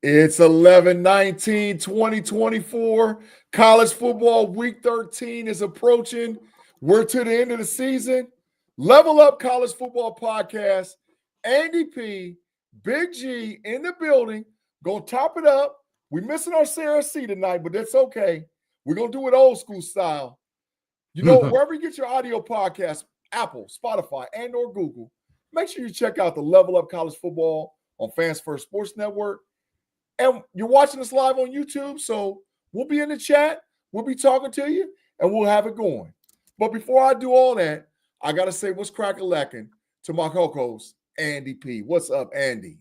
It's 11/19/2024. College football week 13 is approaching. We're to the end of the season. Level Up College Football Podcast. Andy P, Big G in the building. Gonna top it up. We're missing our Sarah C tonight, but that's okay. We're gonna do it old school style. You know, wherever you get your audio podcast, Apple, Spotify, and or Google, make sure you check out the Level Up College Football on Fans First Sports Network. And you're watching us live on YouTube, so we'll be in the chat. We'll be talking to you, and we'll have it going. But before I do all that, I got to say what's crack-a-lacking to my co-host, Andy P. What's up, Andy?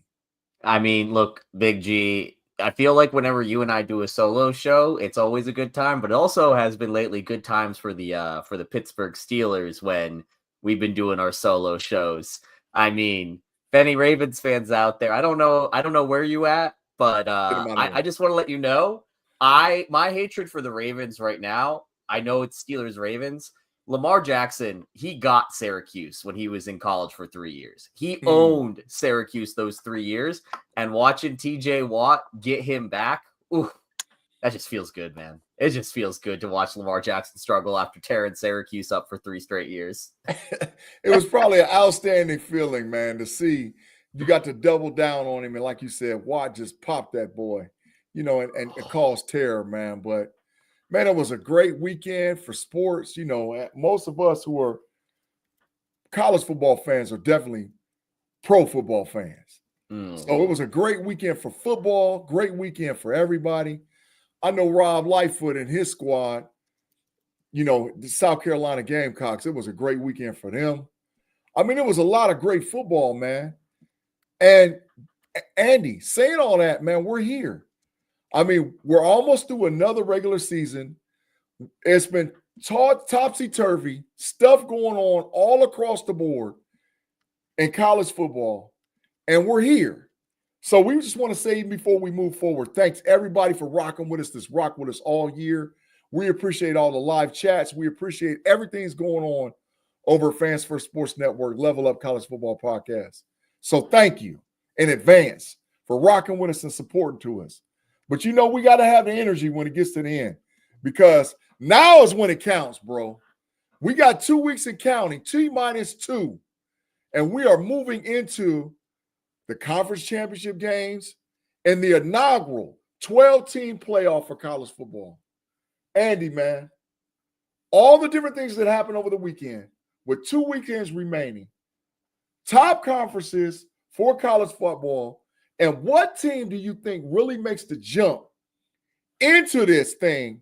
I mean, look, Big G, I feel like whenever you and I do a solo show, it's always a good time, but it also has been lately good times for the Pittsburgh Steelers when we've been doing our solo shows. I mean, if any Ravens fans out there, I don't know where you at. But I just want to let you know, my hatred for the Ravens right now, I know it's Steelers-Ravens. Lamar Jackson, he got Syracuse when he was in college for 3 years. He owned Syracuse those 3 years, and watching TJ Watt get him back, ooh, that just feels good, man. It just feels good to watch Lamar Jackson struggle after tearing Syracuse up for 3 straight years. It was probably an outstanding feeling, man, to see. You got to double down on him. And like you said, Watt just popped that boy, and it caused terror, man. But, man, it was a great weekend for sports. You know, most of us who are college football fans are definitely pro football fans. So it was a great weekend for football, great weekend for everybody. I know Rob Lightfoot and his squad, the South Carolina Gamecocks, it was a great weekend for them. I mean, it was a lot of great football, man. And Andy, saying all that, man, we're here. I mean, we're almost through another regular season. It's been topsy-turvy, stuff going on all across the board in college football, and we're here. So we just want to say before we move forward, thanks everybody for rocking with us, rock with us all year. We appreciate all the live chats. We appreciate everything that's going on over Fans First Sports Network, Level Up College Football Podcast. So thank you in advance for rocking with us and supporting to us. But we got to have the energy when it gets to the end, because now is when it counts, bro. We got 2 weeks in counting, T-2, and we are moving into the conference championship games and the inaugural 12-team playoff for college football. Andy, man, all the different things that happened over the weekend with 2 weekends remaining, top conferences for college football, and what team do you think really makes the jump into this thing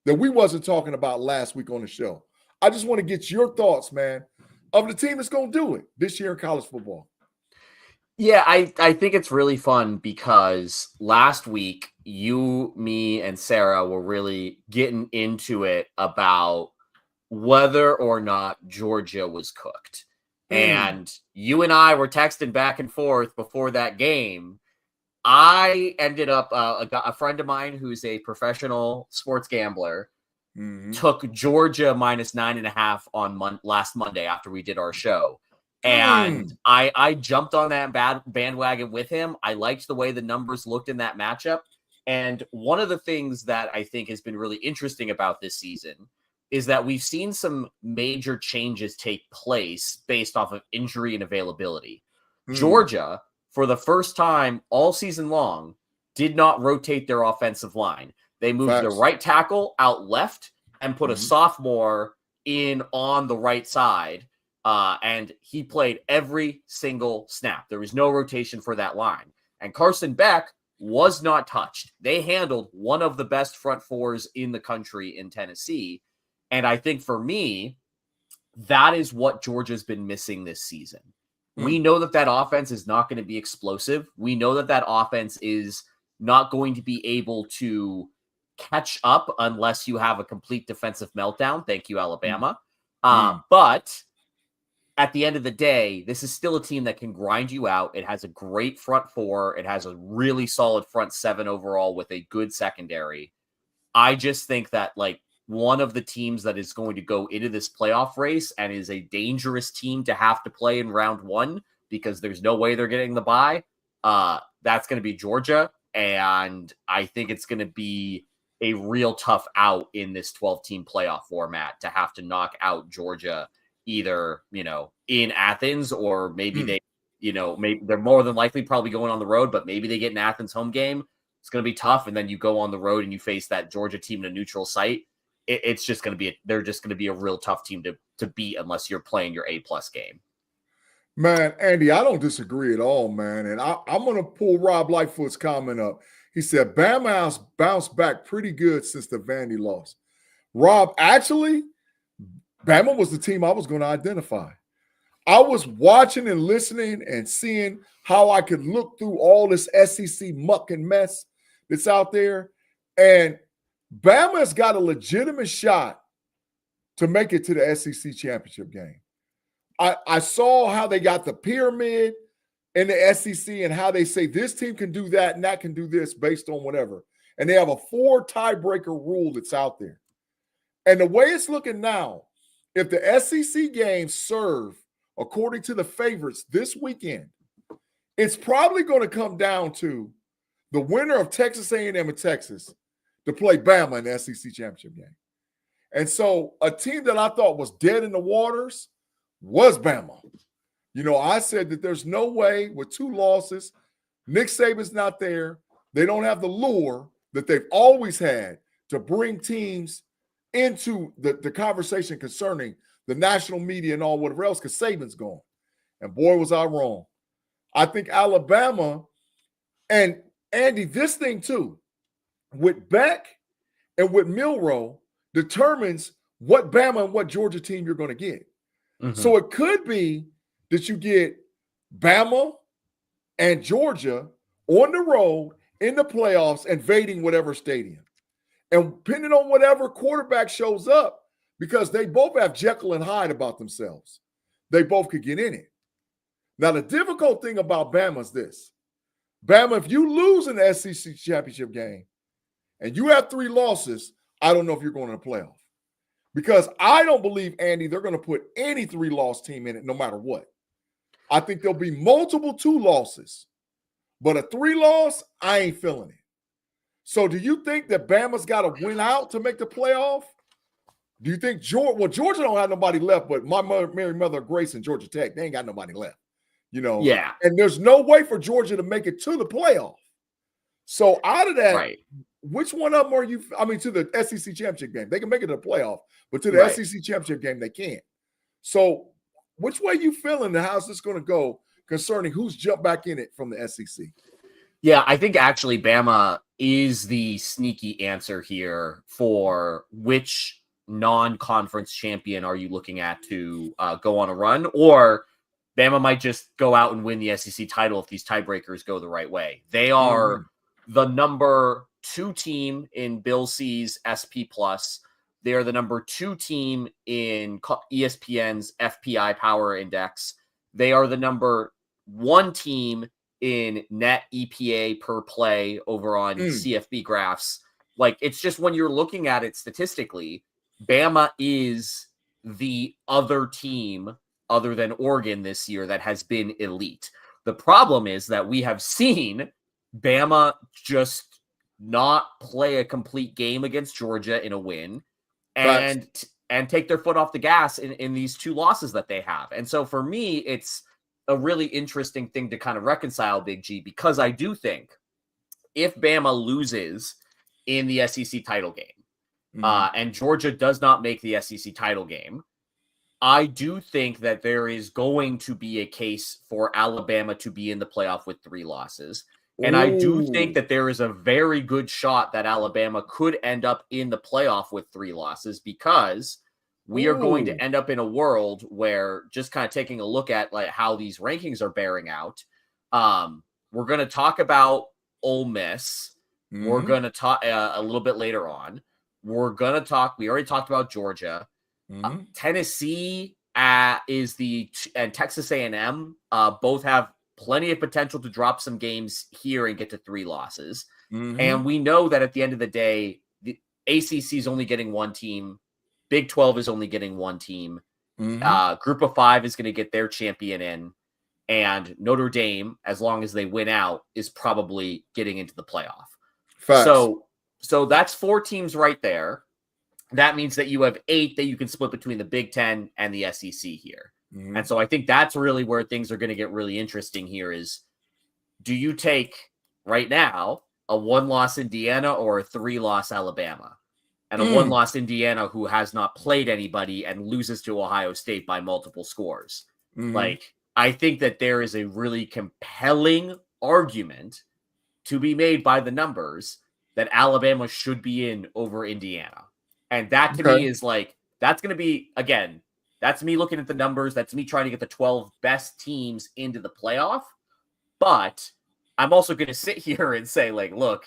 that we wasn't talking about last week on the show? I just want to get your thoughts, man, of the team that's going to do it this year in college football. Yeah, I think it's really fun because last week, you, me, and Sarah were really getting into it about whether or not Georgia was cooked. And you and I were texting back and forth before that game. I ended up, a friend of mine who's a professional sports gambler took Georgia minus 9.5 on last Monday after we did our show. And I jumped on that bandwagon with him. I liked the way the numbers looked in that matchup. And one of the things that I think has been really interesting about this season is that we've seen some major changes take place based off of injury and availability. Georgia, for the first time all season long, did not rotate their offensive line. They moved their right tackle out left and put a sophomore in on the right side. And he played every single snap. There was no rotation for that line. And Carson Beck was not touched. They handled one of the best front fours in the country in Tennessee. And I think for me, that is what Georgia's been missing this season. We know that offense is not going to be explosive. We know that offense is not going to be able to catch up unless you have a complete defensive meltdown. Thank you, Alabama. But at the end of the day, this is still a team that can grind you out. It has a great front four. It has a really solid front seven overall with a good secondary. I just think that, one of the teams that is going to go into this playoff race and is a dangerous team to have to play in round one because there's no way they're getting the bye, that's going to be Georgia. And I think it's going to be a real tough out in this 12-team playoff format to have to knock out Georgia either, in Athens, or maybe they, maybe they're more than likely probably going on the road, but maybe they get an Athens home game. It's going to be tough. And then you go on the road and you face that Georgia team in a neutral site. It's just going to be, they're just going to be a real tough team to beat unless you're playing your A+ game. Man, Andy, I don't disagree at all, man. And I'm going to pull Rob Lightfoot's comment up. He said, Bama bounced back pretty good since the Vandy loss. Rob, actually, Bama was the team I was going to identify. I was watching and listening and seeing how I could look through all this SEC muck and mess that's out there. And Bama's got a legitimate shot to make it to the SEC championship game. I saw how they got the pyramid in the SEC and how they say this team can do that and that can do this based on whatever. And they have a 4 tiebreaker rule that's out there. And the way it's looking now, if the SEC games serve according to the favorites this weekend, it's probably going to come down to the winner of Texas A&M and Texas to play Bama in the SEC championship game. And so a team that I thought was dead in the waters was Bama. I said that there's no way with 2 losses, Nick Saban's not there. They don't have the lure that they've always had to bring teams into the conversation concerning the national media and all whatever else, because Saban's gone. And boy, was I wrong. I think Alabama, and Andy, this thing too, with Beck and with Milroe determines what Bama and what Georgia team you're going to get. Mm-hmm. So it could be that you get Bama and Georgia on the road in the playoffs, invading whatever stadium. And depending on whatever quarterback shows up, because they both have Jekyll and Hyde about themselves, they both could get in it. Now, the difficult thing about Bama is this. Bama, if you lose in the SEC championship game and you have 3 losses, I don't know if you're going to the playoff. Because I don't believe, Andy, they're going to put any 3-loss team in it no matter what. I think there'll be multiple 2 losses. But a 3-loss, I ain't feeling it. So do you think that Bama's got to win out to make the playoff? Do you think Georgia don't have nobody left, but my Mary Mother Grace and Georgia Tech, they ain't got nobody left. Yeah. And there's no way for Georgia to make it to the playoff. So out of that, right. Which one of them are you? I mean, to the SEC championship game, they can make it to the playoff, but to the SEC championship game, they can't. So, which way you feeling? And how's this going to go concerning who's jumped back in it from the SEC? Yeah, I think actually Bama is the sneaky answer here for which non-conference champion are you looking at to go on a run, or Bama might just go out and win the SEC title if these tiebreakers go the right way. They are the number 2 team in Bill C's SP+. They are the number 2 team in ESPN's FPI Power Index. They are the number 1 team in net EPA per play over on CFB graphs. Like, it's just when you're looking at it statistically, Bama is the other team other than Oregon this year that has been elite. The problem is that we have seen Bama just not play a complete game against Georgia in a win and take their foot off the gas in these 2 losses that they have. And so for me, it's a really interesting thing to kind of reconcile, Big G, because I do think if Bama loses in the SEC title game and Georgia does not make the SEC title game, I do think that there is going to be a case for Alabama to be in the playoff with 3 losses. And I do think that there is a very good shot that Alabama could end up in the playoff with 3 losses, because we are going to end up in a world where, just kind of taking a look at like how these rankings are bearing out, we're going to talk about Ole Miss. We're going to talk a little bit later on. We're going to talk, we already talked about Georgia. Tennessee and Texas A&M both have plenty of potential to drop some games here and get to 3 losses. And we know that at the end of the day, the ACC is only getting 1 team. Big 12 is only getting 1 team. Group of 5 is going to get their champion in. And Notre Dame, as long as they win out, is probably getting into the playoff. Facts. So that's 4 teams right there. That means that you have 8 that you can split between the Big Ten and the SEC here. Mm-hmm. And so I think that's really where things are going to get really interesting here is, do you take right now a 1-loss Indiana or a 3-loss Alabama? And a 1-loss Indiana who has not played anybody and loses to Ohio State by multiple scores. Mm-hmm. Like, I think that there is a really compelling argument to be made by the numbers that Alabama should be in over Indiana. And that to me is like, that's going to be, again, that's me looking at the numbers. That's me trying to get the 12 best teams into the playoff. But I'm also going to sit here and say, like, look,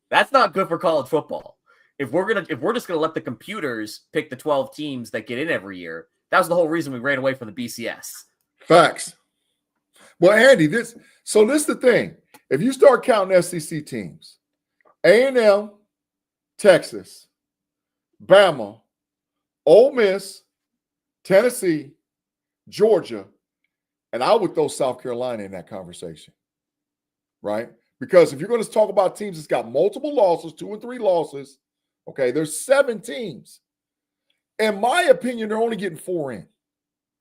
that's not good for college football. If we're just going to let the computers pick the 12 teams that get in every year, that was the whole reason we ran away from the BCS. Facts. Well, Andy, this is the thing. If you start counting SEC teams, A&M, Texas, Bama, Ole Miss, Tennessee, Georgia, and I would throw South Carolina in that conversation, right? Because if you're going to talk about teams that's got multiple losses, 2 and 3 losses, okay, there's 7 teams. In my opinion, they're only getting 4 in.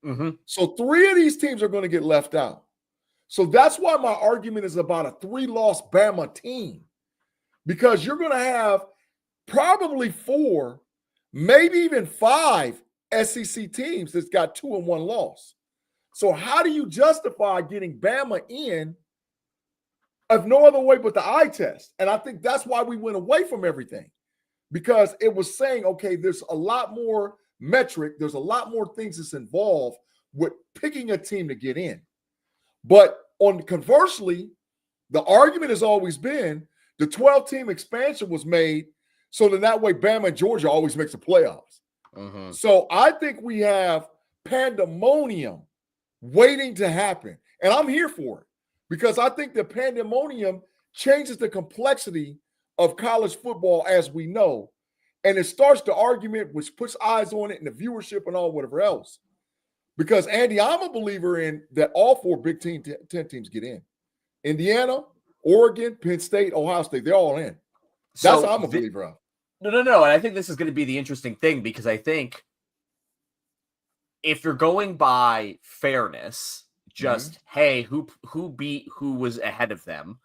Mm-hmm. So 3 of these teams are going to get left out. So that's why my argument is about a 3-loss Bama team, because you're going to have probably 4, maybe even 5 SEC teams that's got 2 and 1 loss. So how do you justify getting Bama in of no other way but the eye test? And I think that's why we went away from everything, because it was saying, okay, there's a lot more metric. There's a lot more things that's involved with picking a team to get in. But conversely, the argument has always been the 12-team expansion was made so that way Bama and Georgia always makes the playoffs. Mm-hmm. So I think we have pandemonium waiting to happen. And I'm here for it, because I think the pandemonium changes the complexity of college football as we know. And it starts the argument, which puts eyes on it and the viewership and all whatever else. Because, Andy, I'm a believer in that all 4 Big 10 teams get in. Indiana, Oregon, Penn State, Ohio State, they're all in. That's what I'm a believer of. No. And I think this is going to be the interesting thing, because I think if you're going by fairness, just, hey, who beat who was ahead of them,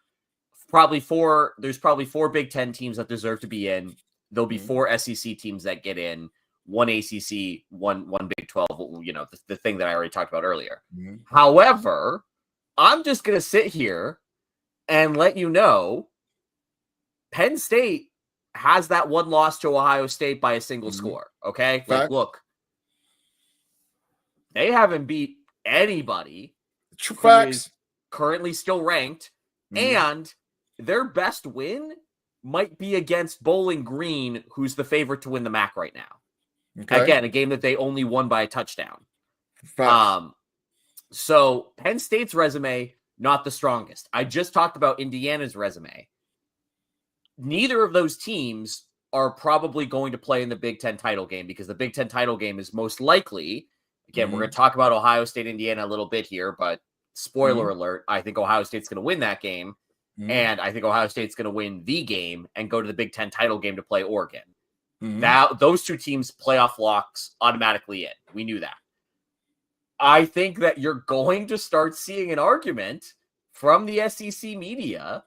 there's probably 4 Big 10 teams that deserve to be in. There'll be 4 SEC teams that get in, 1 ACC, one Big 12, the thing that I already talked about earlier. Mm-hmm. However, I'm just going to sit here and let you know Penn State has that 1 loss to Ohio State by a single score, okay? Like, look, they haven't beat anybody who is currently still ranked, and their best win might be against Bowling Green, who's the favorite to win the MAC right now. Okay. Again, a game that they only won by a touchdown. So Penn State's resume, not the strongest. I just talked about Indiana's resume. Neither of those teams are probably going to play in the Big Ten title game, because the Big Ten title game is most likely, again, we're going to talk about Ohio State, Indiana a little bit here, but spoiler alert, I think Ohio State's going to win that game. And I think Ohio State's going to win the game and go to the Big Ten title game to play Oregon. Those 2 teams, playoff locks automatically in. We knew that. I think that you're going to start seeing an argument from the SEC media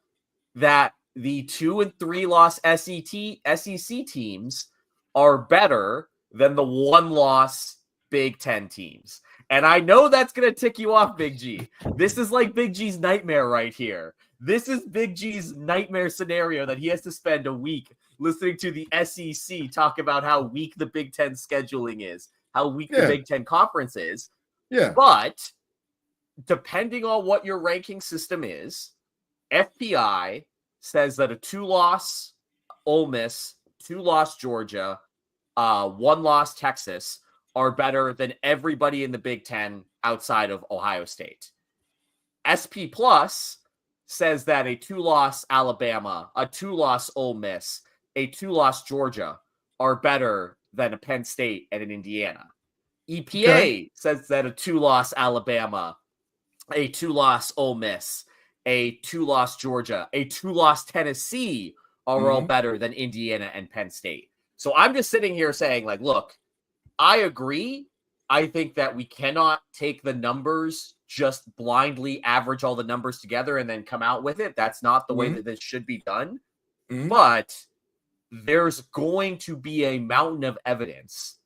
that the 2 and 3 loss SEC teams are better than the 1 loss Big Ten teams. And I know that's going to tick you off, Big G. This is like Big G's nightmare right here. This is Big G's nightmare scenario that he has to spend a week listening to the SEC talk about how weak the Big Ten scheduling is, how weak the Big Ten conference is. Yeah. But depending on what your ranking system is, FPI says that a 2-loss Ole Miss, 2-loss Georgia, 1-loss Texas are better than everybody in the Big Ten outside of Ohio State. SP Plus says that a 2-loss Alabama, a 2-loss Ole Miss, a 2-loss Georgia are better than a Penn State and an Indiana. EPA says that a 2-loss Alabama, a 2-loss Ole Miss, a 2-loss Georgia, a 2-loss Tennessee are all better than Indiana and Penn State. So I'm just sitting here saying, like, look, I agree. I think that we cannot take the numbers, just blindly average all the numbers together and then come out with it. That's not the way that this should be done. But there's going to be a mountain of evidence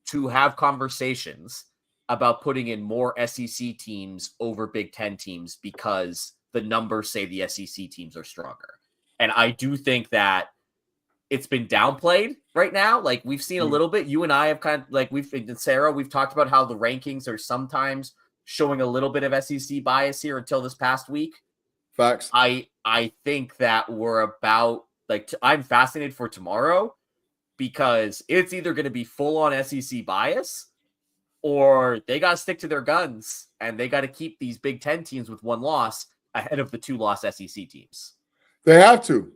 to have conversations about putting in more SEC teams over Big Ten teams because the numbers say the SEC teams are stronger. And I do think that it's been downplayed right now. Like we've seen a little bit. You and I have kind of like Sarah, we've talked about how the rankings are sometimes showing a little bit of SEC bias here until this past week. Facts. I think that we're about I'm fascinated for tomorrow because it's either going to be full on SEC bias or they got to stick to their guns and they got to keep these Big Ten teams with 1 loss ahead of the 2-loss SEC teams. They have to.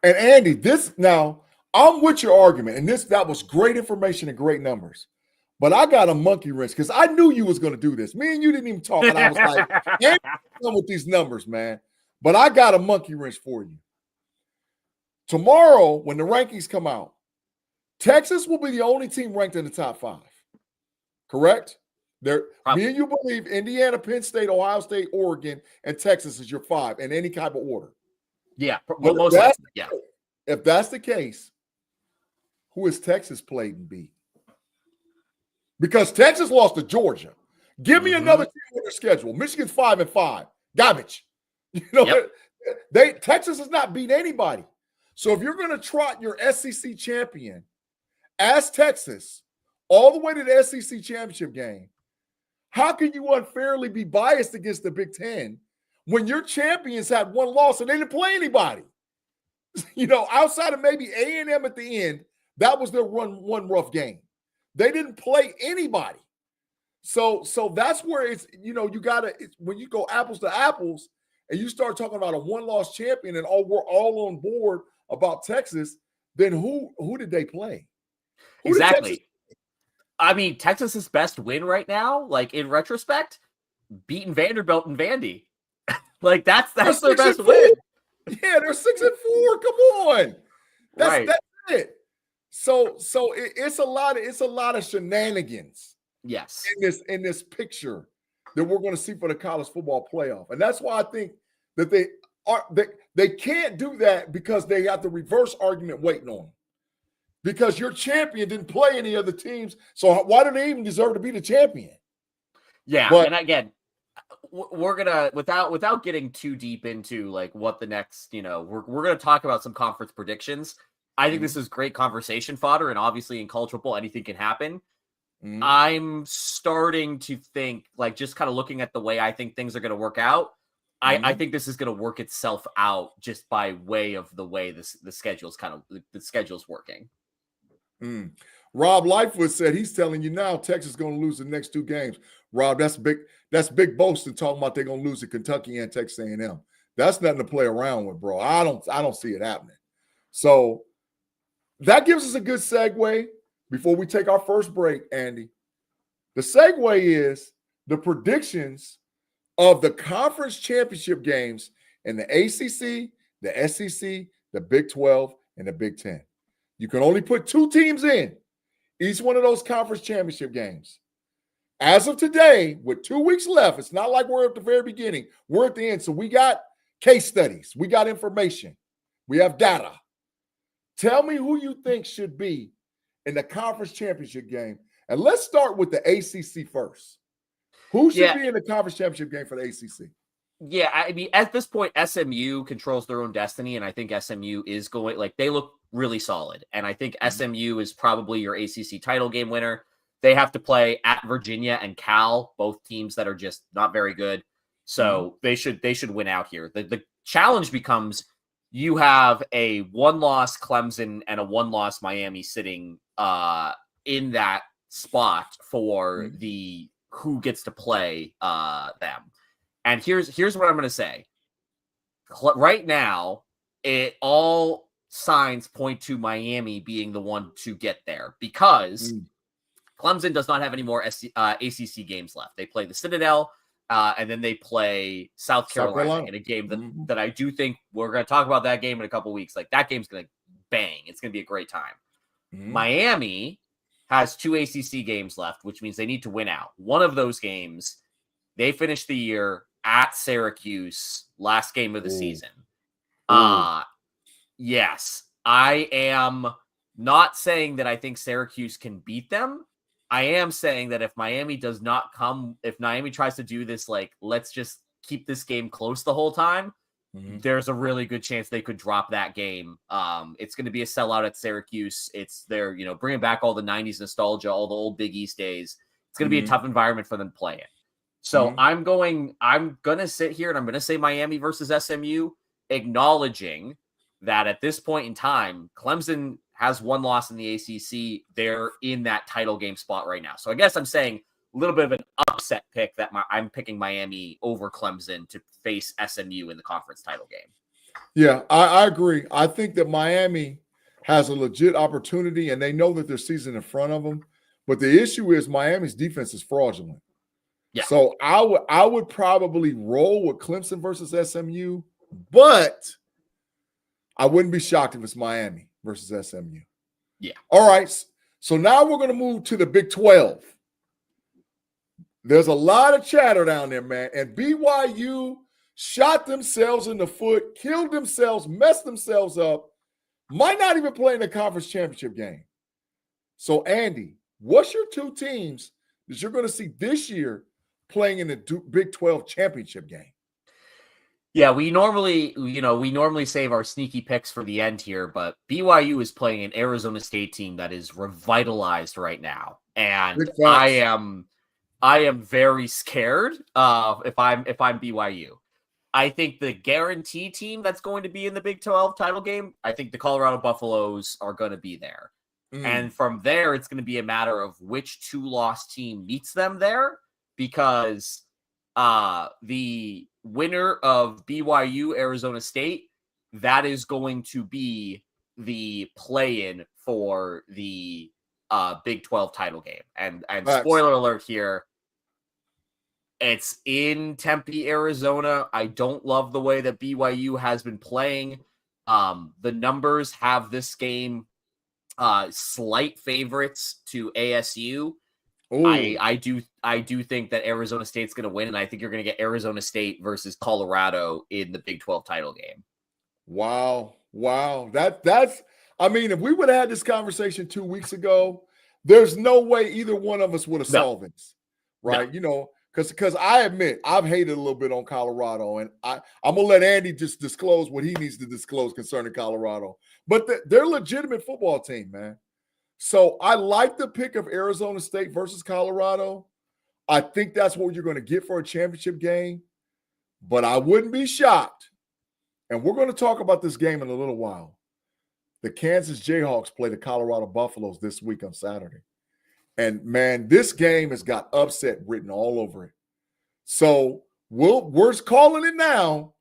And Andy, I'm with your argument, and that was great information and great numbers. But I got a monkey wrench because I knew you was going to do this. Me and you didn't even talk, and I was like, "Andy, come with these numbers, man." But I got a monkey wrench for you. Tomorrow, when the rankings come out, Texas will be the only team ranked in the top 5. Correct? Me and you believe Indiana, Penn State, Ohio State, Oregon, and Texas is your 5 in any type of order. Yeah, most yeah. If that's the case, who has Texas played and beat? Because Texas lost to Georgia. Give me another team on their schedule. Michigan's 5-5. Garbage. Texas has not beat anybody. So if you're going to trot your SEC champion as Texas all the way to the SEC championship game, how can you unfairly be biased against the Big Ten when your champions had 1 loss and they didn't play anybody? Outside of maybe A&M at the end, that was their one rough game. They didn't play anybody. So that's where it's, you got to, when you go apples to apples and you start talking about a 1-loss champion and we're all on board about Texas, then who did they play? Exactly. I mean, Texas's best win right now, like in retrospect, beating Vanderbilt and Vandy. Like that's their best win. Yeah, they're 6-4. Come on, that's it. So it's a lot of shenanigans. Yes, in this picture that we're going to see for the college football playoff, and that's why I think that they can't do that because they got the reverse argument waiting on them. Because your champion didn't play any other teams, so why do they even deserve to be the champion? Yeah, and again, we're gonna without getting too deep into like what the next, we're gonna talk about some conference predictions. I think this is great conversation fodder, and obviously in college football, anything can happen. I'm starting to think, like, just kind of looking at the way I think things are going to work out. I think this is going to work itself out just by way of the way the schedule's working. Rob Lightfoot said he's telling you now Texas is going to lose the next 2 games. Rob, that's big boasting talking about they're going to lose to Kentucky and Texas A&M. That's nothing to play around with, bro. I don't see it happening. So that gives us a good segue before we take our first break, Andy. The segue is the predictions of the conference championship games in the ACC, the SEC, the Big 12, and the Big 10. You can only put 2 teams in each one of those conference championship games. As of today, with 2 weeks left, it's not like we're at the very beginning. We're at the end. So we got case studies. We got information. We have data. Tell me who you think should be in the conference championship game. And let's start with the ACC first. Who should be in the conference championship game for the ACC? Yeah, I mean, at this point, SMU controls their own destiny, and I think SMU is going, like, they look really solid. And I think SMU is probably your ACC title game winner. They have to play at Virginia and Cal, both teams that are just not very good. So they should win out here. The challenge becomes you have a 1-loss Clemson and a 1-loss Miami sitting in that spot for the who gets to play them. And here's what I'm going to say. Right now, it all signs point to Miami being the one to get there because Clemson does not have any more ACC games left. They play the Citadel and then they play South Carolina in a game that I do think we're going to talk about that game in a couple weeks. Like, that game's going to bang. It's going to be a great time. Miami has 2 ACC games left, which means they need to win out. One of those games, they finished the year at Syracuse, last game of the season. Yes, I am not saying that I think Syracuse can beat them. I am saying that if Miami tries to do this, like, let's just keep this game close the whole time, there's a really good chance they could drop that game. It's going to be a sellout at Syracuse. It's their, bringing back all the 90s nostalgia, all the old Big East days. It's going to be a tough environment for them to play in. So I'm going to sit here and I'm going to say Miami versus SMU, acknowledging that at this point in time, Clemson has 1 loss in the ACC. They're in that title game spot right now. So I guess I'm saying a little bit of an upset pick that I'm picking Miami over Clemson to face SMU in the conference title game. Yeah, I agree. I think that Miami has a legit opportunity, and they know that their season in front of them. But the issue is Miami's defense is fraudulent. Yeah. So I would probably roll with Clemson versus SMU, but I wouldn't be shocked if it's Miami versus SMU. Yeah. All right. So now we're going to move to the Big 12. There's a lot of chatter down there, man. And BYU shot themselves in the foot, killed themselves, messed themselves up, might not even play in the conference championship game. So, Andy, what's your 2 teams that you're going to see this year playing in the Big 12 championship game? Yeah, we normally save our sneaky picks for the end here, but BYU is playing an Arizona State team that is revitalized right now. And I am very scared if I'm BYU. I think the guarantee team that's going to be in the Big 12 title game, I think the Colorado Buffaloes are going to be there. And from there, it's going to be a matter of which 2-loss team meets them there, because the winner of BYU Arizona State, that is going to be the play-in for the Big 12 title game. And spoiler alert here, it's in Tempe, Arizona. I don't love the way that BYU has been playing. The numbers have this game slight favorites to ASU. I do think that Arizona State's going to win, and I think you're going to get Arizona State versus Colorado in the Big 12 title game. Wow. That's I mean, if we would have had this conversation 2 weeks ago, there's no way either one of us would have solved this, right? No. Because I admit I've hated a little bit on Colorado, and I'm gonna let Andy just disclose what he needs to disclose concerning Colorado. But they're a legitimate football team, man. So I like the pick of Arizona State versus Colorado. I think that's what you're going to get for a championship game. But I wouldn't be shocked. And we're going to talk about this game in a little while. The Kansas Jayhawks play the Colorado Buffaloes this week on Saturday. And, man, this game has got upset written all over it. So we're calling it now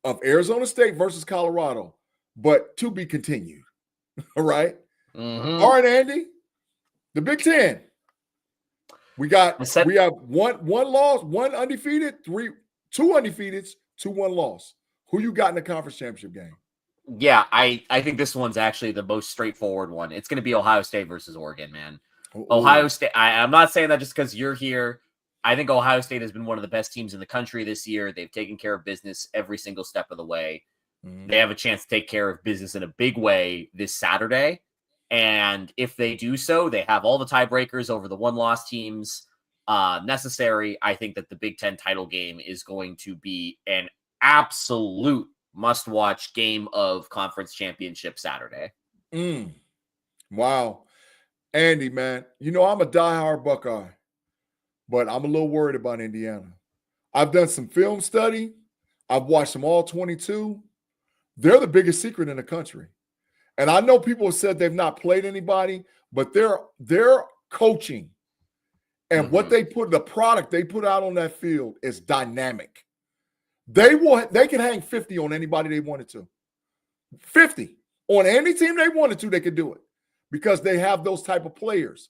of Arizona State versus Colorado, but to be continued. All right? All right, Andy, the Big Ten. We have one loss, one undefeated, two undefeateds, 2-1 loss. Who you got in the conference championship game? Yeah, I think this one's actually the most straightforward one. It's going to be Ohio State versus Oregon, man. Ohio State, I'm not saying that just because you're here. I think Ohio State has been one of the best teams in the country this year. They've taken care of business every single step of the way. They have a chance to take care of business in a big way this Saturday. And if they do so, they have all the tiebreakers over the 1-loss teams necessary. I think that the Big Ten title game is going to be an absolute must-watch game of conference championship Saturday. Wow. Andy, man, I'm a diehard Buckeye, but I'm a little worried about Indiana. I've done some film study. I've watched them all 22. They're the biggest secret in the country. And I know people have said they've not played anybody, but their coaching and what they the product they put out on that field is dynamic. They can hang 50 on anybody they wanted to. 50 on any team they wanted to, they could do it because they have those type of players.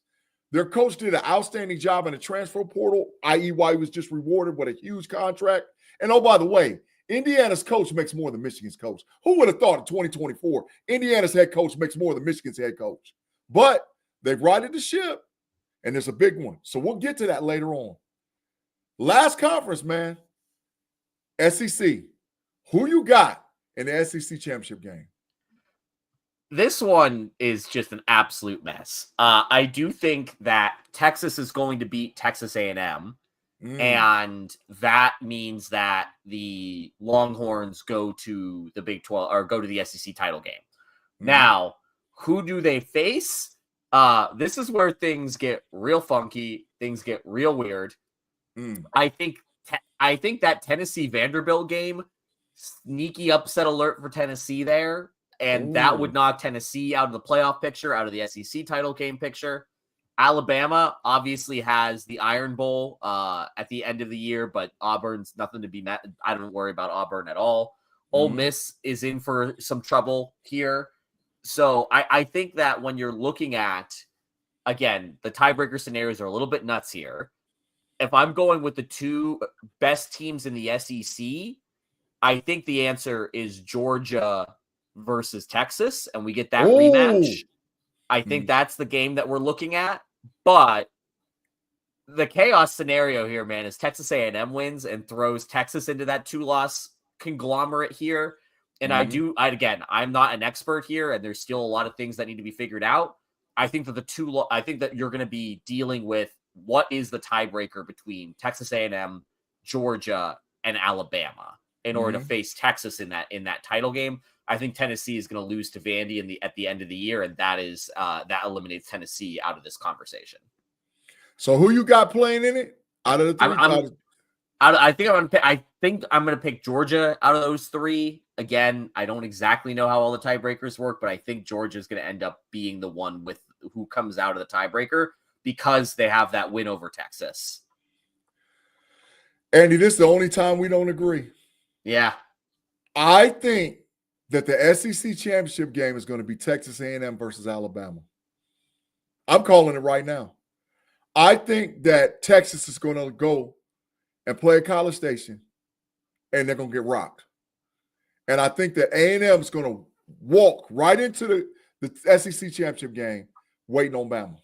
Their coach did an outstanding job in the transfer portal, i.e., why he was just rewarded with a huge contract. And oh, by the way, Indiana's coach makes more than Michigan's coach. Who would have thought in 2024 Indiana's head coach makes more than Michigan's head coach? But they've righted the ship, and there's a big one. So we'll get to that later on. Last conference, man. SEC. Who you got in the SEC championship game? This one is just an absolute mess. I do think that Texas is going to beat Texas A&M, and that means that the Longhorns go to the Big 12 or go to the SEC title game. Now, who do they face? This is where things get real funky. Things get real weird. I think that Tennessee Vanderbilt game, sneaky upset alert for Tennessee there. And that would knock Tennessee out of the playoff picture, out of the SEC title game picture. Alabama obviously has the Iron Bowl at the end of the year, but Auburn's nothing to be met. I don't worry about Auburn at all. Ole Miss is in for some trouble here. So I think that when you're looking at, again, the tiebreaker scenarios are a little bit nuts here. If I'm going with the two best teams in the SEC, I think the answer is Georgia versus Texas, and we get that rematch. I think that's the game that we're looking at. But the chaos scenario here, man, is Texas A&M wins and throws Texas into that 2-loss conglomerate here. And I'm not an expert here, and there's still a lot of things that need to be figured out. I think that you're going to be dealing with what is the tiebreaker between Texas A&M, Georgia, and Alabama in order to face Texas in that title game. I think Tennessee is going to lose to Vandy at the end of the year, and that eliminates Tennessee out of this conversation. So who you got playing in it out of the three? I think I'm going to pick Georgia out of those three. Again, I don't exactly know how all the tiebreakers work, but I think Georgia is going to end up being the one with who comes out of the tiebreaker because they have that win over Texas. Andy, this is the only time we don't agree. Yeah, I think that the SEC championship game is going to be Texas A&M versus Alabama. I'm calling it right now. I think that Texas is going to go and play at College Station, and they're going to get rocked. And I think that A&M is going to walk right into the SEC championship game waiting on Bama.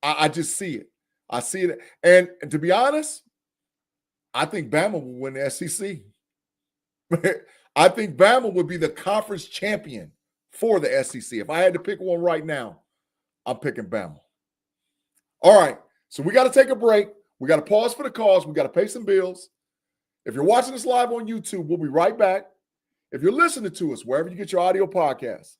I just see it. I see it. And to be honest, I think Bama will win the SEC. I think Bama would be the conference champion for the SEC. If I had to pick one right now, I'm picking Bama. All right, so we got to take a break. We got to pause for the cause. We got to pay some bills. If you're watching us live on YouTube, we'll be right back. If you're listening to us, wherever you get your audio podcasts,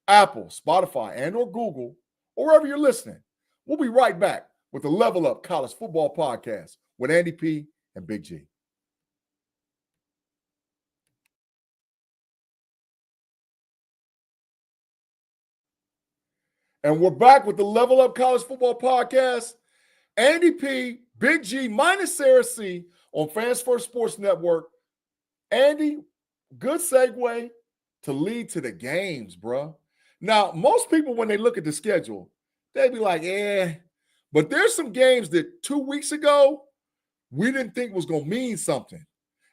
Apple, Spotify, and or Google, or wherever you're listening, we'll be right back with the Level Up College Football Podcast with Andy P. and Big G. And we're back with the Level Up College Football Podcast. Andy P, Big G, minus Sarah C on Fans First Sports Network. Andy, good segue to lead to the games, bro. Now, most people, when they look at the schedule, they be like, but there's some games that 2 weeks ago we didn't think was going to mean something.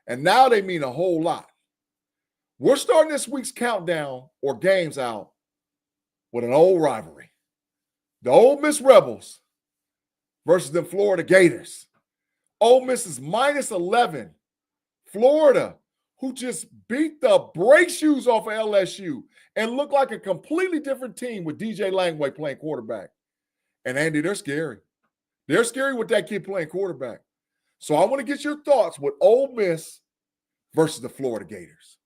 And now they mean a whole lot. We're starting this week's countdown or games out with an old rivalry. The Ole Miss Rebels versus the Florida Gators. Ole Miss is minus 11. Florida, who just beat the brake shoes off of LSU and looked like a completely different team with DJ Langway playing quarterback. And Andy, they're scary. They're scary with that kid playing quarterback. So I want to get your thoughts with Ole Miss versus the Florida Gators.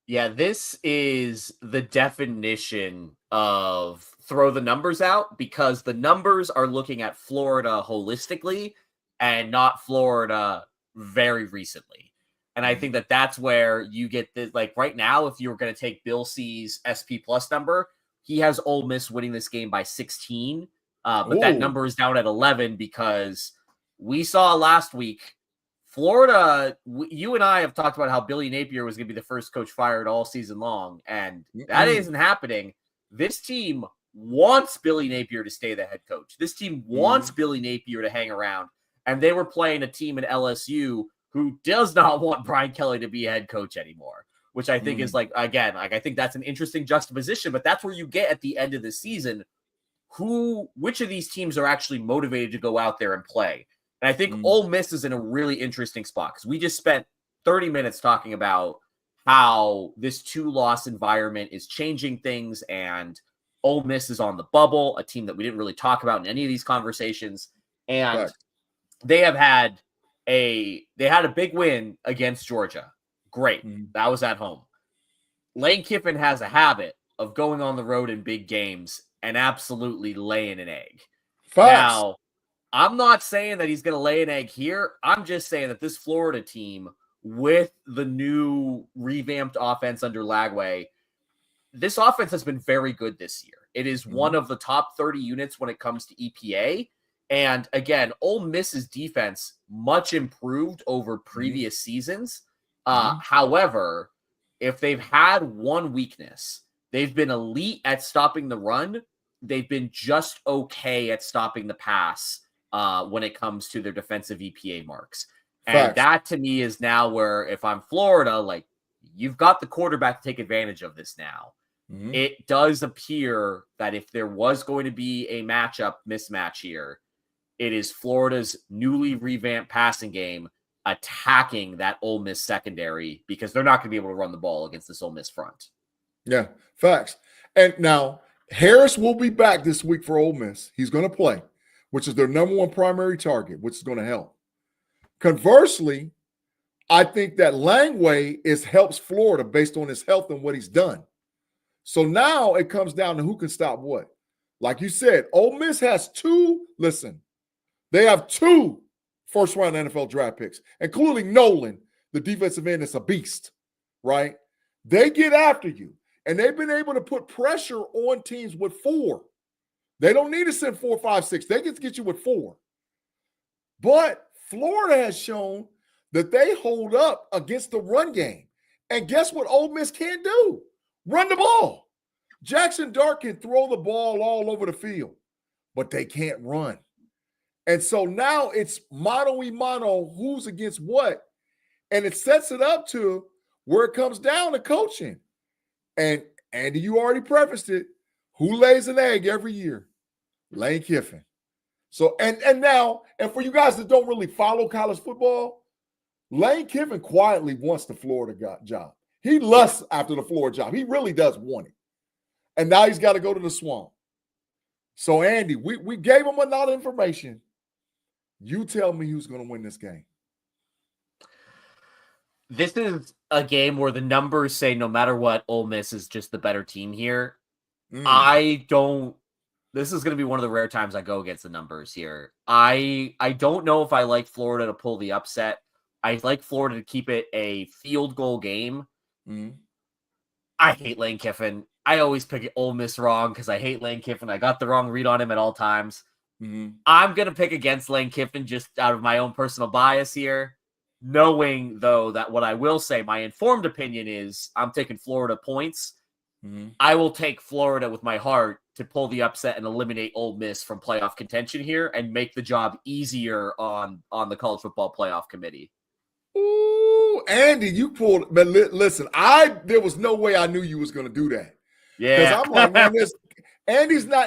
Yeah, this is the definition of throw the numbers out because the numbers are looking at Florida holistically and not Florida very recently. And I think that that's where you get this. Like right now, if you were going to take Bill C's SP plus number, he has Ole Miss winning this game by 16. But that number is down at 11 because we saw last week Florida, you and I have talked about how Billy Napier was going to be the first coach fired all season long, and that isn't happening. This team wants Billy Napier to stay the head coach. This team wants Billy Napier to hang around. And they were playing a team in LSU who does not want Brian Kelly to be a head coach anymore, which I think is like, again, like I think that's an interesting juxtaposition, but that's where you get at the end of the season which of these teams are actually motivated to go out there and play. And I think Ole Miss is in a really interesting spot because we just spent 30 minutes talking about how this 2-loss environment is changing things, and Ole Miss is on the bubble, a team that we didn't really talk about in any of these conversations. And they had a big win against Georgia. Great. That was at home. Lane Kiffin has a habit of going on the road in big games and absolutely laying an egg. Facts. Now, I'm not saying that he's going to lay an egg here. I'm just saying that this Florida team, with the new revamped offense under Lagway, this offense has been very good this year. It is one of the top 30 units when it comes to EPA. And again, Ole Miss's defense much improved over previous seasons. However, if they've had one weakness, they've been elite at stopping the run. They've been just okay at stopping the pass when it comes to their defensive EPA marks. And that to me is now where, if I'm Florida, like, you've got the quarterback to take advantage of this now. It does appear that if there was going to be a mismatch here, it is Florida's newly revamped passing game attacking that Ole Miss secondary, because they're not going to be able to run the ball against this Ole Miss front. Yeah, facts. And now Harris will be back this week for Ole Miss. He's going to play, which is their number one primary target, which is going to help. Conversely, I think that Lagway helps Florida based on his health and what he's done. So now it comes down to who can stop what. Like you said, Ole Miss has they have 2 first-round NFL draft picks, including Nolan, the defensive end that's a beast, right? They get after you, and they've been able to put pressure on teams with 4. They don't need to send 4, 5, 6. They can get you with 4. But Florida has shown that they hold up against the run game. And guess what Ole Miss can't do? Run the ball. Jackson Dart can throw the ball all over the field, but they can't run. And so now it's mano-a-mano, who's against what. And it sets it up to where it comes down to coaching. And Andy, you already prefaced it. Who lays an egg every year? Lane Kiffin. So, and for you guys that don't really follow college football, Lane Kiffin quietly wants the Florida job. He lusts after the Florida job. He really does want it. And now he's got to go to the swamp. So, Andy, we gave him a lot of information. You tell me who's going to win this game. This is a game where the numbers say no matter what, Ole Miss is just the better team here. This is going to be one of the rare times I go against the numbers here. I don't know if I like Florida to pull the upset. I like Florida to keep it a field goal game. I hate Lane Kiffin. I always pick Ole Miss wrong because I hate Lane Kiffin. I got the wrong read on him at all times. I'm going to pick against Lane Kiffin just out of my own personal bias here, knowing, though, that what I will say, my informed opinion is I'm taking Florida points. I will take Florida with my heart to pull the upset and eliminate Ole Miss from playoff contention here and make the job easier on the college football playoff committee. Ooh, Andy, you pulled. But listen, there was no way I knew you was going to do that. Yeah, because I'm like, man,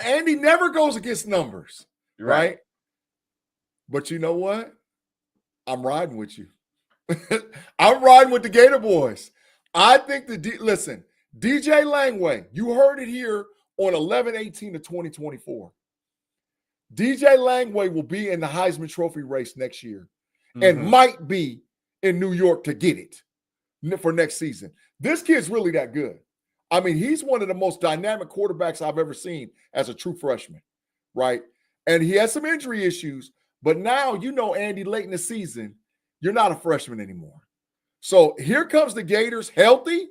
Andy never goes against numbers, right? But you know what? I'm riding with you. I'm riding with the Gator boys. I think DJ Lagway, you heard it here on 11/18/2024. DJ Lagway will be in the Heisman Trophy race next year and might be in New York to get it for next season. This kid's really that good. I mean, he's one of the most dynamic quarterbacks I've ever seen as a true freshman, right? And he has some injury issues, but now, Andy, late in the season, you're not a freshman anymore. So here comes the Gators healthy.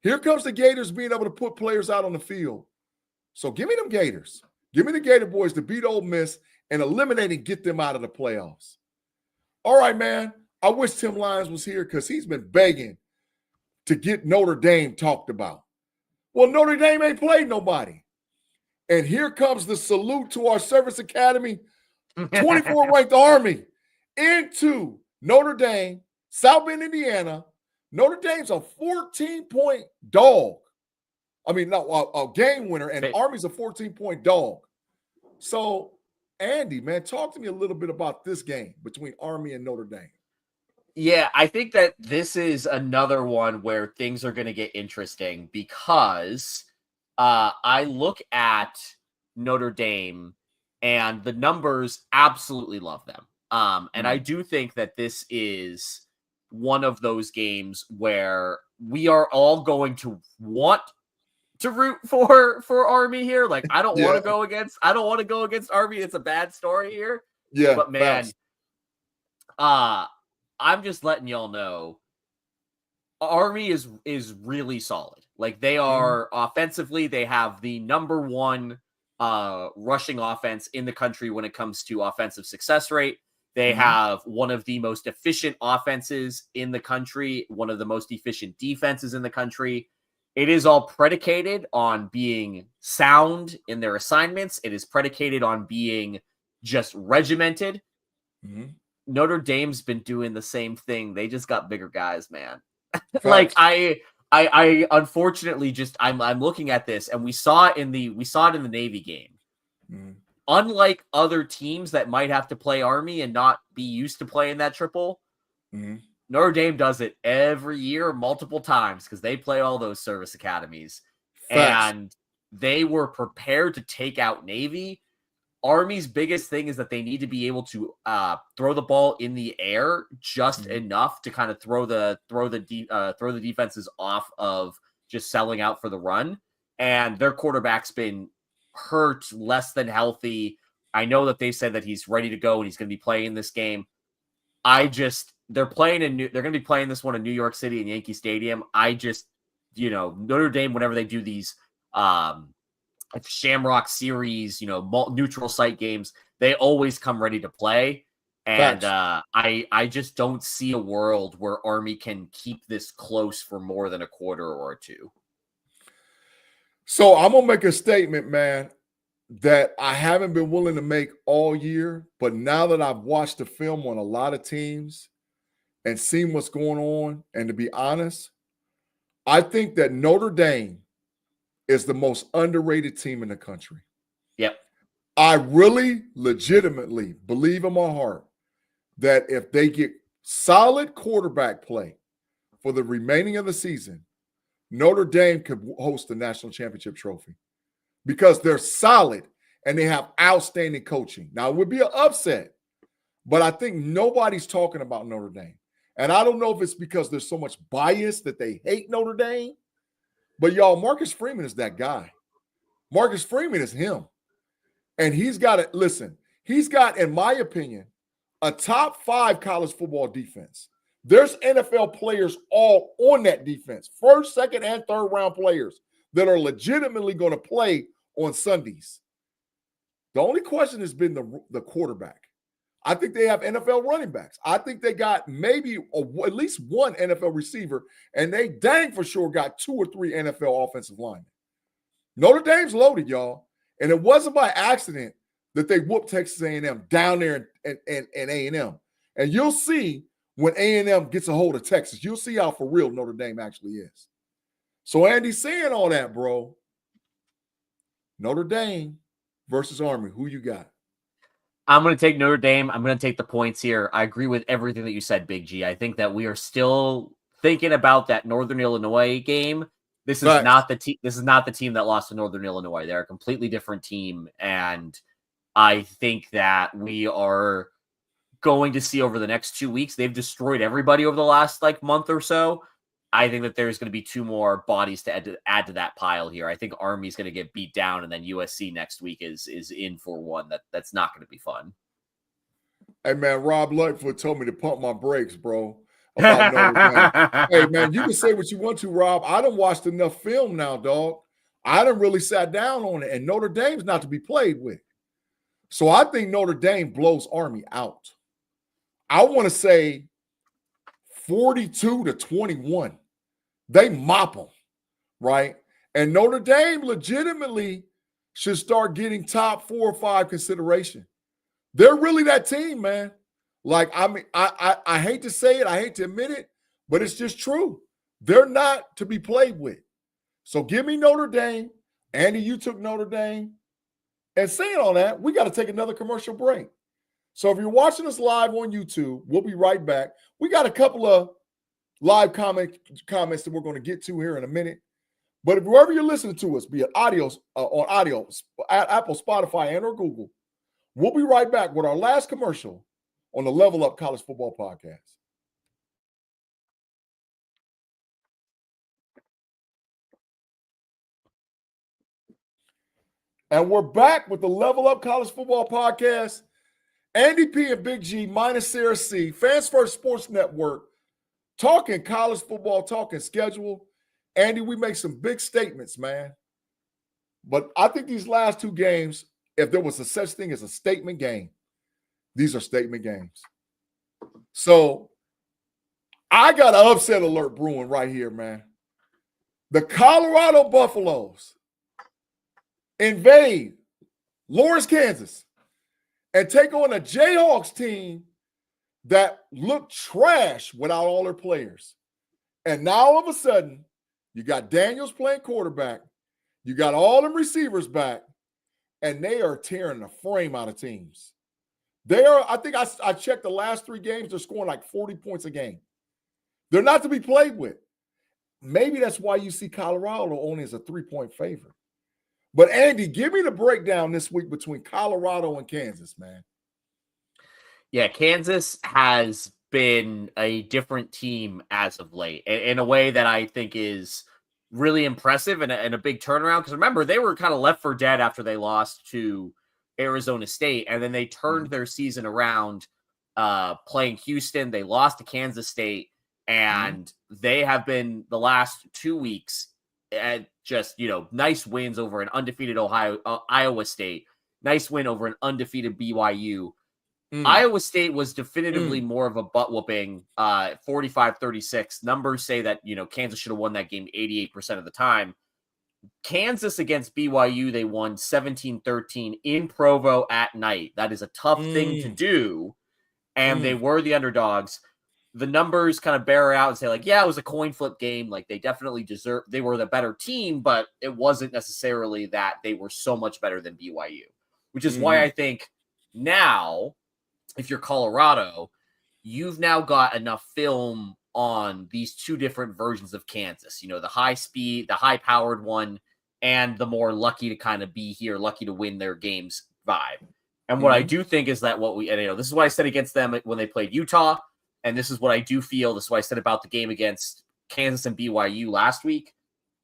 Here comes the Gators being able to put players out on the field. So give me them Gators. Give me the Gator boys to beat Ole Miss and eliminate and get them out of the playoffs. All right, man. I wish Tim Lyons was here because he's been begging to get Notre Dame talked about. Well, Notre Dame ain't played nobody. And here comes the salute to our service academy, 24 ranked Army into Notre Dame, South Bend, Indiana. Notre Dame's a 14-point dog. I mean, no, a game winner, and Army's a 14-point dog. So, Andy, man, talk to me a little bit about this game between Army and Notre Dame. Yeah, I think that this is another one where things are going to get interesting because I look at Notre Dame and the numbers absolutely love them. And I do think that this is one of those games where we are all going to want to root for Army here. Like, I don't want to go against Army. It's a bad story here. Yeah. But man, I'm just letting y'all know Army is really solid. Like, they are offensively, they have the number one rushing offense in the country when it comes to offensive success rate. They have one of the most efficient offenses in the country, one of the most efficient defenses in the country. It is all predicated on being sound in their assignments. It is predicated on being just regimented. Notre Dame's been doing the same thing. They just got bigger guys, man. Like, I unfortunately just I'm looking at this, and we saw it in the Navy game. Unlike other teams that might have to play Army and not be used to playing that triple, Notre Dame does it every year, multiple times, because they play all those service academies. And they were prepared to take out Navy. Army's biggest thing is that they need to be able to throw the ball in the air just enough to kind of throw the defenses off of just selling out for the run. And their quarterback's been hurt, less than healthy. I know that they said that he's ready to go and he's going to be playing this game. They're going to be playing this one in New York City in Yankee Stadium. Notre Dame, whenever they do these Shamrock Series, neutral site games, they always come ready to play. And I just don't see a world where Army can keep this close for more than a quarter or two. So I'm going to make a statement, man, that I haven't been willing to make all year. But now that I've watched the film on a lot of teams and seen what's going on, and to be honest, I think that Notre Dame is the most underrated team in the country. Yep. I really legitimately believe in my heart that if they get solid quarterback play for the remaining of the season, Notre Dame could host the national championship trophy because they're solid and they have outstanding coaching. Now, it would be an upset, but I think nobody's talking about Notre Dame. And I don't know if it's because there's so much bias that they hate Notre Dame, but y'all, Marcus Freeman is that guy. Marcus Freeman is him. And he's got, in my opinion, a top 5 college football defense. There's NFL players all on that defense, first, second, and third round players that are legitimately going to play on Sundays. The only question has been the quarterback. I think they have NFL running backs. I think they got maybe at least one NFL receiver, and they dang for sure got 2 or 3 NFL offensive linemen. Notre Dame's loaded, y'all. And it wasn't by accident that they whooped Texas A&M down there in A&M. And you'll see when A&M gets a hold of Texas, you'll see how for real Notre Dame actually is. So, Andy, saying all that, bro, Notre Dame versus Army, who you got? I'm going to take Notre Dame. I'm going to take the points here. I agree with everything that you said, Big G. I think that we are still thinking about that Northern Illinois game. This is not the team. This is not the team that lost to Northern Illinois. They're a completely different team, and I think that we are going to see over the next 2 weeks. They've destroyed everybody over the last month or so. I think that there's going to be 2 more bodies to add to that pile here. I think Army's going to get beat down, and then USC next week is in for one that's not going to be fun. Hey, man, Rob Lightfoot told me to pump my brakes, bro, about Notre Dame. Hey, man, you can say what you want to, Rob. I done watched enough film now, dog. I done really sat down on it, and Notre Dame's not to be played with. So I think Notre Dame blows Army out. I want to say 42-21. They mop them, right? And Notre Dame legitimately, should start getting top 4 or 5 consideration. They're really that team, man. Like, I mean, I hate to say it, I hate to admit it, but it's just true. They're not to be played with. So give me Notre Dame. Andy, you took Notre Dame. And saying all that, we got to take another commercial break. So if you're watching us live on YouTube, we'll be right back. We got a couple of live comments that we're going to get to here in a minute. But if wherever you're listening to us, be it on audio, Apple, Spotify, and or Google, we'll be right back with our last commercial on the Level Up College Football Podcast. And we're back with the Level Up College Football Podcast. Andy P and Big G minus Sarah C, Fans First Sports Network, talking college football, talking schedule. Andy, we make some big statements, man. But I think these last 2 games, if there was a such thing as a statement game, these are statement games. So I got an upset alert brewing right here, man. The Colorado Buffaloes invade Lawrence, Kansas, and take on a Jayhawks team that looked trash without all their players. And now all of a sudden, you got Daniels playing quarterback, you got all them receivers back, and they are tearing the frame out of teams. They are, I think I checked the last 3 games, they're scoring like 40 points a game. They're not to be played with. Maybe that's why you see Colorado only as a 3-point favorite. But Andy, give me the breakdown this week between Colorado and Kansas, man. Yeah, Kansas has been a different team as of late in a way that I think is really impressive and a big turnaround. Because remember, they were kind of left for dead after they lost to Arizona State, and then they turned their season around playing Houston. They lost to Kansas State, and they have been the last 2 weeks at just, nice wins over an undefeated Iowa State, nice win over an undefeated BYU. Iowa State was definitively more of a butt whooping, 45-36. Numbers say that, Kansas should have won that game 88% of the time. Kansas against BYU, they won 17-13 in Provo at night. That is a tough thing to do, and they were the underdogs. The numbers kind of bear out and say, like, yeah, it was a coin flip game. Like, they definitely they were the better team, but it wasn't necessarily that they were so much better than BYU, which is why I think now, if you're Colorado, you've now got enough film on these 2 different versions of Kansas, the high speed, the high powered one, and the more lucky to kind of be here, lucky to win their games vibe. And what I do think is that this is what I said against them when they played Utah. And this is what I do feel. This is what I said about the game against Kansas and BYU last week.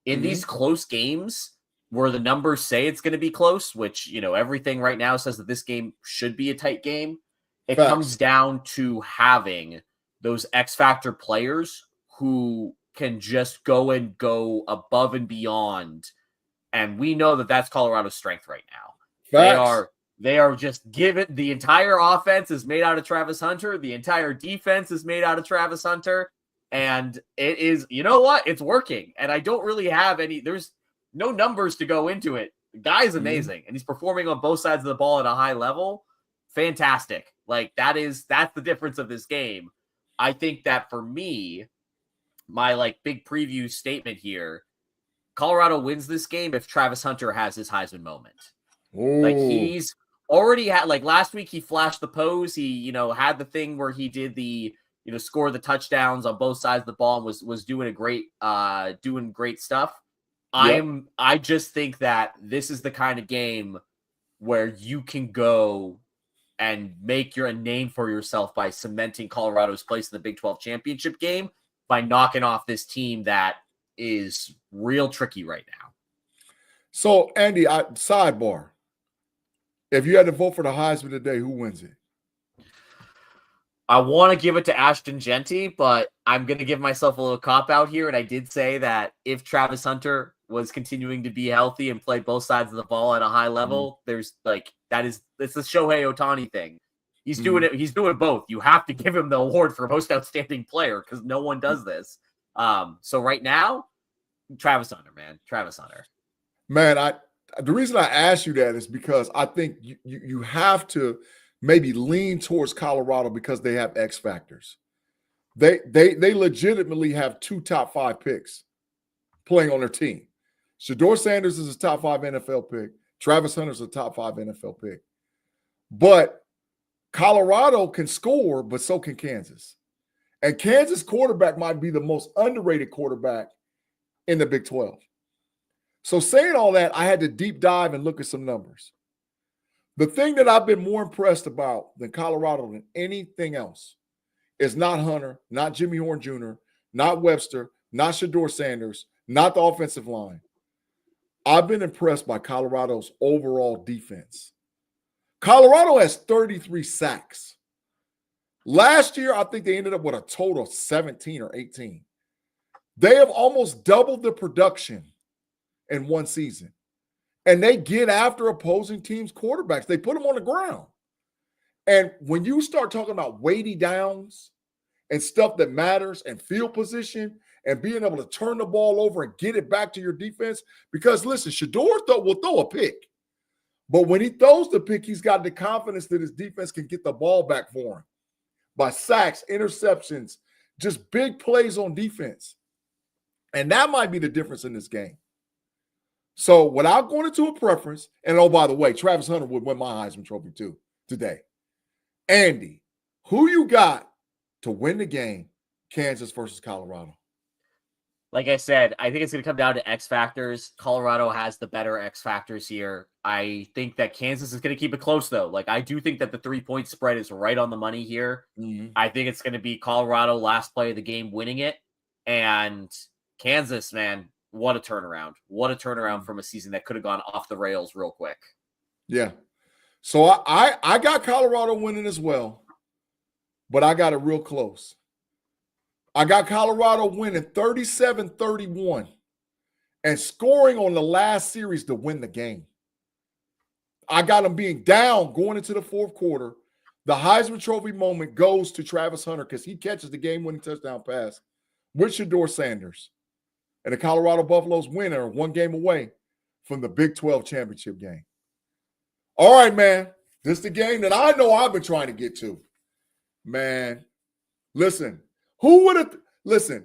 In these close games where the numbers say it's going to be close, which, everything right now says that this game should be a tight game. It comes down to having those X factor players who can just go above and beyond. And we know that that's Colorado's strength right now. They are just given. The entire offense is made out of Travis Hunter. The entire defense is made out of Travis Hunter. And it is, it's working. And I don't really have there's no numbers to go into it. The guy is amazing. And he's performing on both sides of the ball at a high level. Fantastic. Like, that's the difference of this game. I think that for me, my big preview statement here, Colorado wins this game if Travis Hunter has his Heisman moment. Like, he's already had, last week he flashed the pose. He, had the thing where he did the, score the touchdowns on both sides of the ball and was doing doing great stuff. Yep. I just think that this is the kind of game where you can go and make a name for yourself by cementing Colorado's place in the Big 12 championship game by knocking off this team that is real tricky right now. So, Andy, sidebar. If you had to vote for the Heisman today, who wins it? I want to give it to Ashton Genty, but I'm going to give myself a little cop-out here, and I did say that if Travis Hunter was continuing to be healthy and play both sides of the ball at a high level, it's the Shohei Ohtani thing. He's doing it. He's doing both. You have to give him the award for most outstanding player because no one does this. So right now, Travis Hunter, man. Travis Hunter. Man, The reason I ask you that is because I think you have to maybe lean towards Colorado because they have X factors. They legitimately have 2 top 5 picks playing on their team. Shedeur Sanders is a top 5 NFL pick. Travis Hunter is a top 5 NFL pick. But Colorado can score, but so can Kansas. And Kansas quarterback might be the most underrated quarterback in the Big 12. So saying all that, I had to deep dive and look at some numbers. The thing that I've been more impressed about than Colorado than anything else is not Hunter, not Jimmy Horn Jr., not Webster, not Shedeur Sanders, not the offensive line. I've been impressed by Colorado's overall defense. Colorado has 33 sacks. Last year, I think they ended up with a total of 17 or 18. They have almost doubled the production in one season. And they get after opposing teams' quarterbacks. They put them on the ground. And when you start talking about weighty downs and stuff that matters and field position and being able to turn the ball over and get it back to your defense, because listen, Shedeur will throw a pick. But when he throws the pick, he's got the confidence that his defense can get the ball back for him by sacks, interceptions, just big plays on defense. And that might be the difference in this game. So without going into a preference, and oh, by the way, Travis Hunter would win my Heisman Trophy too today. Andy, who you got to win the game, Kansas versus Colorado? Like I said, I think it's going to come down to X factors. Colorado has the better X factors here. I think that Kansas is going to keep it close, though. Like, I do think that the 3-point spread is right on the money here. Mm-hmm. I think it's going to be Colorado last play of the game winning it. And Kansas, man, what a turnaround. What a turnaround from a season that could have gone off the rails real quick. Yeah. So I got Colorado winning as well, but I got it real close. I got Colorado winning 37-31 and scoring on the last series to win the game. I got them being down going into the fourth quarter. The Heisman Trophy moment goes to Travis Hunter because he catches the game-winning touchdown pass with Shedeur Sanders. And the Colorado Buffaloes win are 1 game away from the Big 12 championship game. All right, man. This is the game that I know I've been trying to get to. Man, listen. Who would have – listen,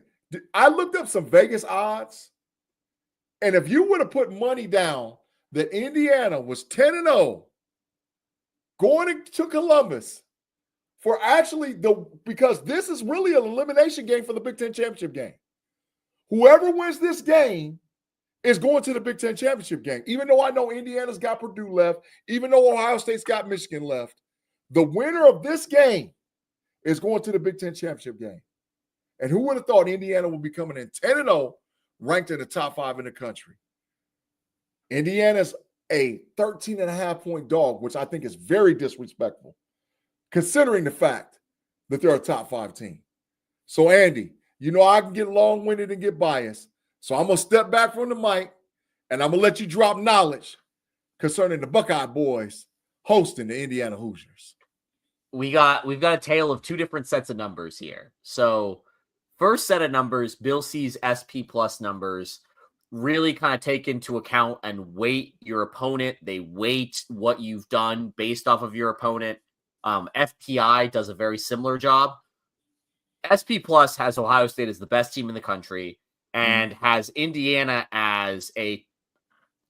I looked up some Vegas odds, and if you would have put money down that Indiana was 10-0 going to Columbus for actually because this is really an elimination game for the Big Ten championship game. Whoever wins this game is going to the Big Ten championship game. Even though I know Indiana's got Purdue left, even though Ohio State's got Michigan left, the winner of this game is going to the Big Ten championship game. And who would have thought Indiana would be coming in 10-0, ranked in the top 5 in the country? Indiana's a 13.5-point dog, which I think is very disrespectful, considering the fact that they're a top 5 team. So, Andy, you know I can get long-winded and get biased. So I'm going to step back from the mic, and I'm going to let you drop knowledge concerning the Buckeye boys hosting the Indiana Hoosiers. We've got a tale of 2 different sets of numbers here. So first set of numbers, Bill C's SP Plus numbers really kind of take into account and weight your opponent. They weight what you've done based off of your opponent. FPI does a very similar job. SP Plus has Ohio State as the best team in the country and has Indiana as a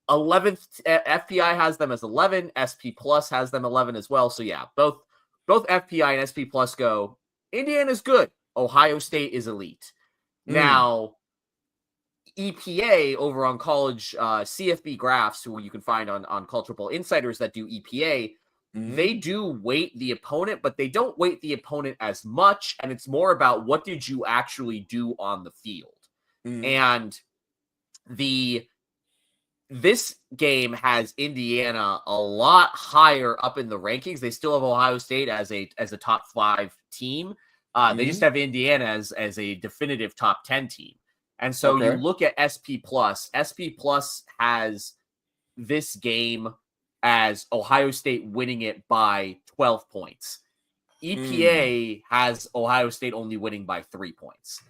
11th. FPI has them as 11. SP Plus has them 11 as well. So yeah, both FPI and SP Plus go, Indiana's good. Ohio State is elite. Now, EPA over on college CFB graphs, who you can find on College Football Insiders that do EPA, they do weight the opponent, but they don't weight the opponent as much. And it's more about what did you actually do on the field. And this game has Indiana a lot higher up in the rankings. They still have Ohio State as a top 5 team. They just have Indiana as a definitive top 10 team. And so you look at SP Plus. SP Plus has this game as Ohio State winning it by 12 points. EPA has Ohio State only winning by 3 points.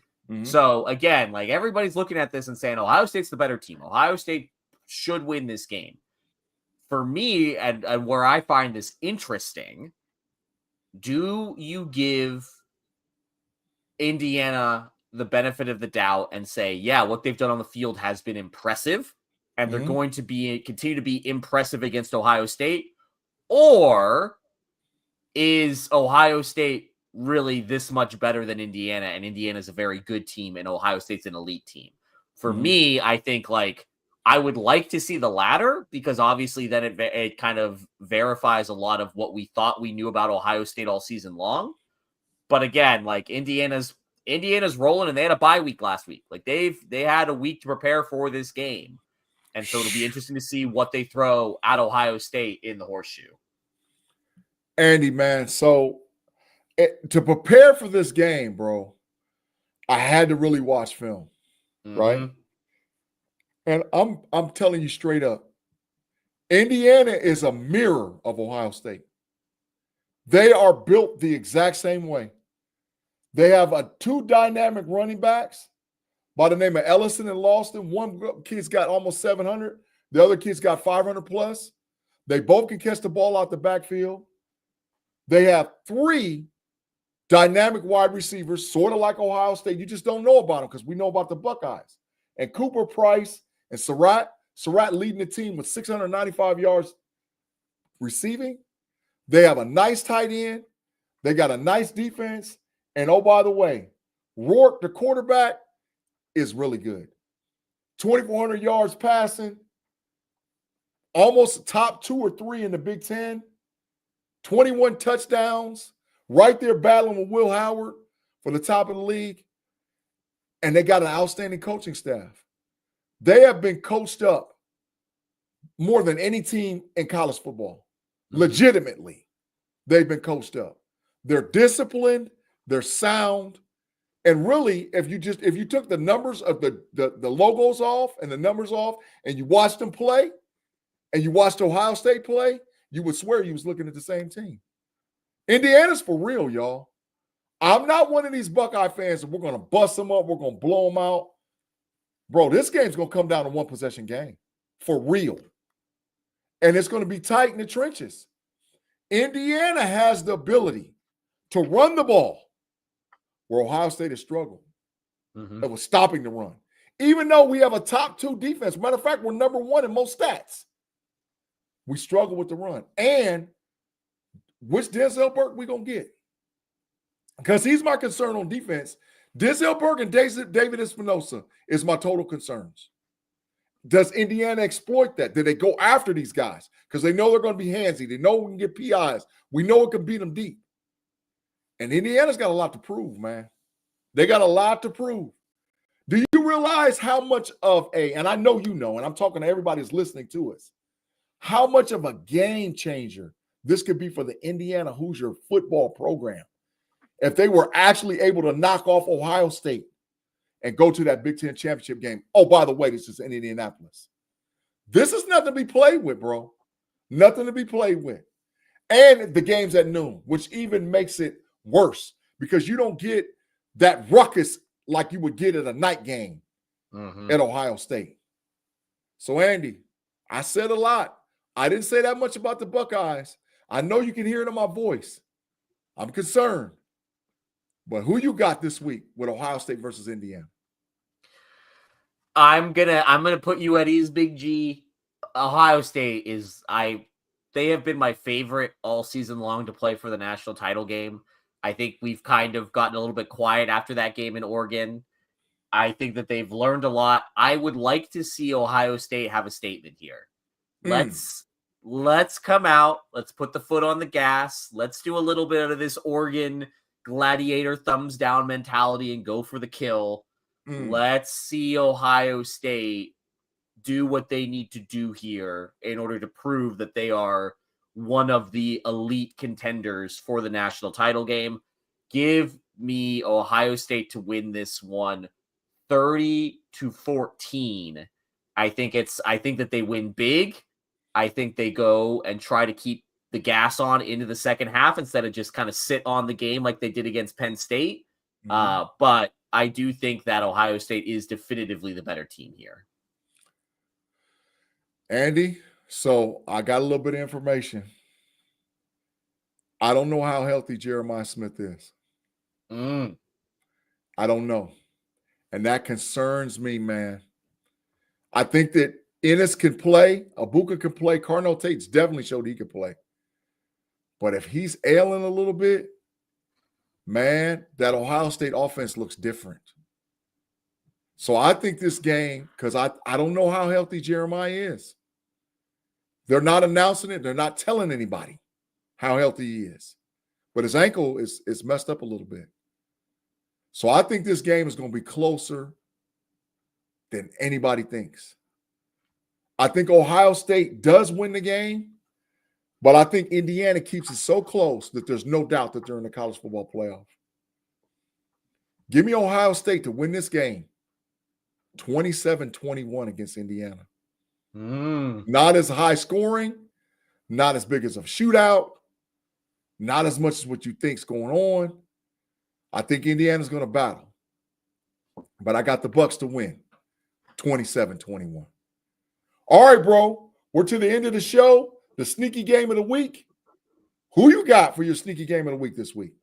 So again, like everybody's looking at this and saying Ohio State's the better team. Ohio State should win this game. for me, and where I find this interesting, do you give Indiana the benefit of the doubt and say, yeah, what they've done on the field has been impressive, and they're going to continue to be impressive against Ohio State? Or is Ohio State really this much better than Indiana, and Indiana's a very good team and Ohio State's an elite team? For me, I think I would like to see the latter, because obviously then it kind of verifies a lot of what we thought we knew about Ohio State all season long. But again, Indiana's rolling, and they had a bye week last week. They had a week to prepare for this game. And so it'll be interesting to see what they throw at Ohio State in the horseshoe. Andy, man, so to prepare for this game, bro, I had to really watch film, right? And I'm telling you straight up, Indiana is a mirror of Ohio State. They are built the exact same way. They have two dynamic running backs by the name of Ellison and Lawson. One kid's got almost 700. The other kid's got 500 plus. They both can catch the ball out the backfield. They have three dynamic wide receivers, sort of like Ohio State. You just don't know about them because we know about the Buckeyes. And Cooper, Price, and Surratt leading the team with 695 yards receiving. They have a nice tight end. They got a nice defense. And oh, by the way, Rourke, the quarterback, is really good. 2,400 yards passing, almost top 2 or 3 in the Big Ten, 21 touchdowns, right there battling with Will Howard for the top of the league. And they got an outstanding coaching staff. They have been coached up more than any team in college football. Legitimately, they've been coached up. They're disciplined, they're sound. And really, if you took the numbers of the logos off and the numbers off and you watched them play and you watched Ohio State play, you would swear you was looking at the same team. Indiana's for real, y'all. I'm not one of these Buckeye fans that we're going to bust them up, we're going to blow them out. Bro, this game's going to come down to one possession game. For real. And it's going to be tight in the trenches. Indiana has the ability to run the ball where Ohio State has struggled. It was stopping the run. Even though we have a top 2 defense, matter of fact, we're number 1 in most stats. We struggle with the run. And which Denzel Burke we going to get? Because he's my concern on defense. Denzel Burke and David Espinosa is my total concerns. Does Indiana exploit that? Do they go after these guys? Because they know they're going to be handsy. They know we can get PIs. We know it can beat them deep. And Indiana's got a lot to prove, man. They got a lot to prove. Do you realize how much of and I know you know, and I'm talking to everybody who's listening to us, how much of a game changer this could be for the Indiana Hoosier football program if they were actually able to knock off Ohio State and go to that Big Ten championship game? Oh, by the way, this is in Indianapolis. This is nothing to be played with, bro. Nothing to be played with. And the game's at noon, which even makes it worse because you don't get that ruckus like you would get at a night game at Ohio State. So, Andy, I said a lot. I didn't say that much about the Buckeyes. I know you can hear it in my voice. I'm concerned. But who you got this week with Ohio State versus Indiana? I'm gonna put you at ease, Big G. Ohio State they have been my favorite all season long to play for the national title game. I think we've kind of gotten a little bit quiet after that game in Oregon. I think that they've learned a lot. I would like to see Ohio State have a statement here. Let's come out. Let's put the foot on the gas. Let's do a little bit of this Oregon gladiator thumbs down mentality and go for the kill. Let's see Ohio State do what they need to do here in order to prove that they are one of the elite contenders for the national title game. Give me Ohio State to win this one 30-14. I think that they win big. I think they go and try to keep the gas on into the second half instead of just kind of sit on the game like they did against Penn State. But I do think that Ohio State is definitively the better team here. Andy, So I got a little bit of information. I don't know how healthy Jeremiah Smith is. I don't know. And that concerns me, man. I think that Ennis can play. Abuka can play. Carnell Tate's definitely showed he could play. But if he's ailing a little bit, man, that Ohio State offense looks different. So I think this game, because I don't know how healthy Jeremiah is. They're not announcing it. They're not telling anybody how healthy he is. But his ankle is messed up a little bit. So I think this game is going to be closer than anybody thinks. I think Ohio State does win the game, but I think Indiana keeps it so close that there's no doubt that they're in the college football playoff. Give me Ohio State to win this game 27-21 against Indiana. Not as high scoring, not as big as a shootout, not as much as what you think's going on. I think Indiana's going to battle. But I got the Bucks to win 27-21. All right, bro. We're to the end of the show. The sneaky game of the week. Who you got for your sneaky game of the week this week?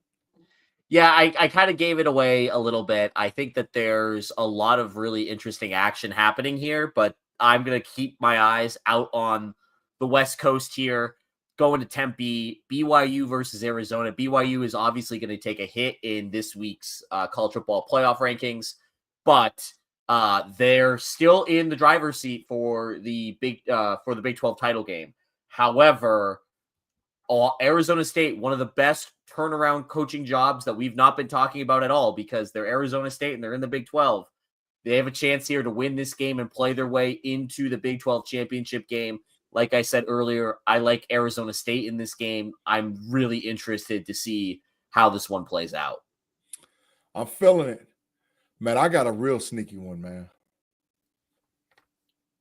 Yeah, I kind of gave it away a little bit. I think that there's a lot of really interesting action happening here, but I'm going to keep my eyes out on the West Coast here, going to Tempe, BYU versus Arizona. BYU is obviously going to take a hit in this week's college football playoff rankings, but they're still in the driver's seat for the Big 12 title game. However, Arizona State, one of the best turnaround coaching jobs that we've not been talking about at all, because they're Arizona State and they're in the Big 12. They have a chance here to win this game and play their way into the Big 12 championship game. Like I said earlier, I like Arizona State in this game. I'm really interested to see how this one plays out. I'm feeling it. Man, I got a real sneaky one, man.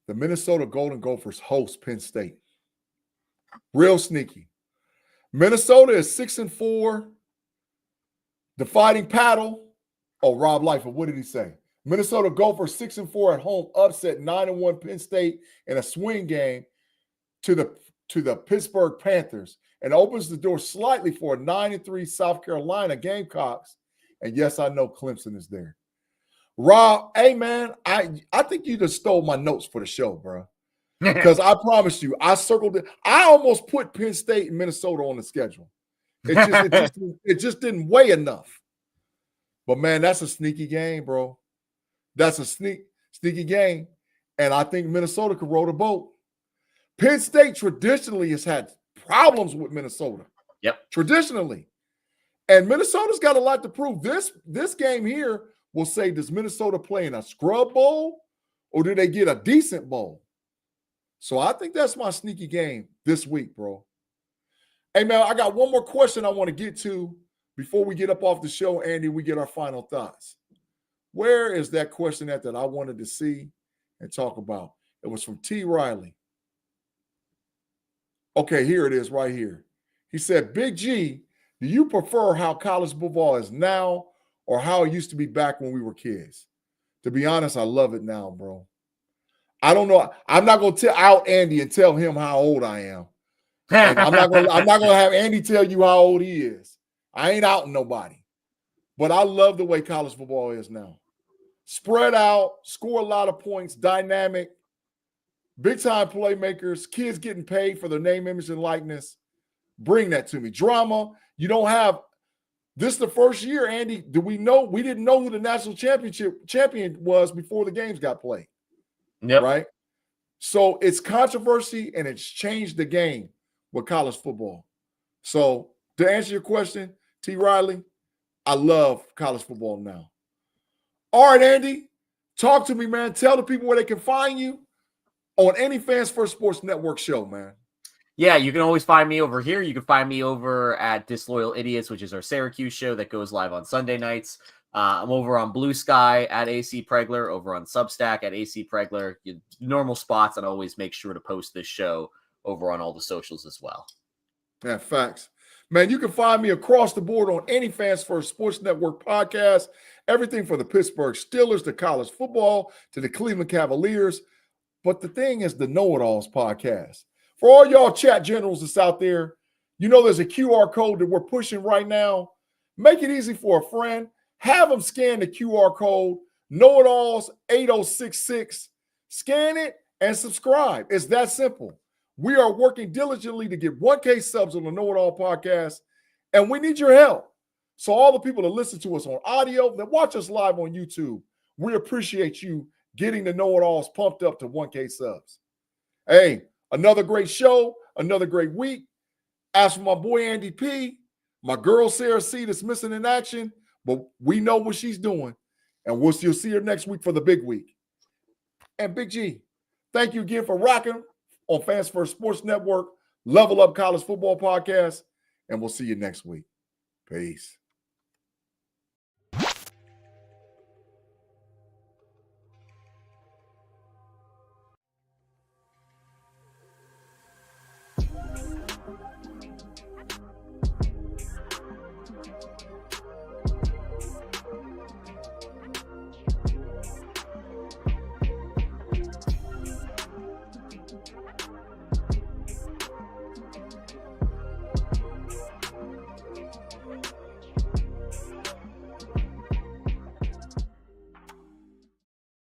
The Minnesota Golden Gophers host Penn State. Real sneaky. Minnesota is 6-4. The Fighting Paddle. Oh, Rob Liefeld, what did he say? Minnesota Gophers 6-4 at home, upset 9-1 Penn State in a swing game to the Pittsburgh Panthers, and opens the door slightly for a 9-3 South Carolina Gamecocks. And yes, I know Clemson is there. Rob, hey man, I think you just stole my notes for the show, bro. Because I promise you, I circled it. I almost put Penn State and Minnesota on the schedule. It just didn't weigh enough. But man, that's a sneaky game, bro. That's a sneaky game. And I think Minnesota could row the boat. Penn State traditionally has had problems with Minnesota. Yep. Traditionally. And Minnesota's got a lot to prove. This game here will say, does Minnesota play in a scrub bowl or do they get a decent bowl? So I think that's my sneaky game this week, bro. Hey, man, I got one more question I want to get to before we get up off the show, Andy, we get our final thoughts. Where is that question that I wanted to see and talk about? It was from T. Riley. Okay, here it is right here. He said, Big G, do you prefer how college football is now or how it used to be back when we were kids? To be honest, I love it now, bro. I don't know. I'm not going to tell out Andy and tell him how old I am. And I'm not going to have Andy tell you how old he is. I ain't outing nobody. But I love the way college football is now. Spread out, score a lot of points, dynamic, big-time playmakers, kids getting paid for their name, image, and likeness. Bring that to me. Drama, you don't have – this is the first year, Andy, we didn't know who the national champion was before the games got played. Yep. Right? So it's controversy, and it's changed the game with college football. So to answer your question, T. Riley, I love college football now. All right, Andy, talk to me, man. Tell the people where they can find you on any Fans First Sports Network show, man. Yeah, you can always find me over here. You can find me over at Disloyal Idiots, which is our Syracuse show that goes live on Sunday nights. I'm over on Blue Sky at AC Pregler, over on Substack at AC Pregler. Normal spots, and I always make sure to post this show over on all the socials as well. Yeah, facts. Man, you can find me across the board on any Fans First Sports Network podcast. Everything from the Pittsburgh Steelers to college football to the Cleveland Cavaliers. But the thing is the Know-It-Alls podcast. For all y'all chat generals that's out there, you know there's a QR code that we're pushing right now. Make it easy for a friend. Have them scan the QR code, Know It Alls 8066. Scan it and subscribe. It's that simple. We are working diligently to get 1K subs on the Know It All podcast, and we need your help. So all the people that listen to us on audio, that watch us live on YouTube, we appreciate you getting the Know It Alls pumped up to 1K subs. Hey, another great show, another great week. As for my boy Andy P, my girl Sarah C that's missing in action, but we know what she's doing. And you'll see her next week for the big week. And Big G, thank you again for rocking on Fans First Sports Network, Level Up College Football Podcast. And we'll see you next week. Peace.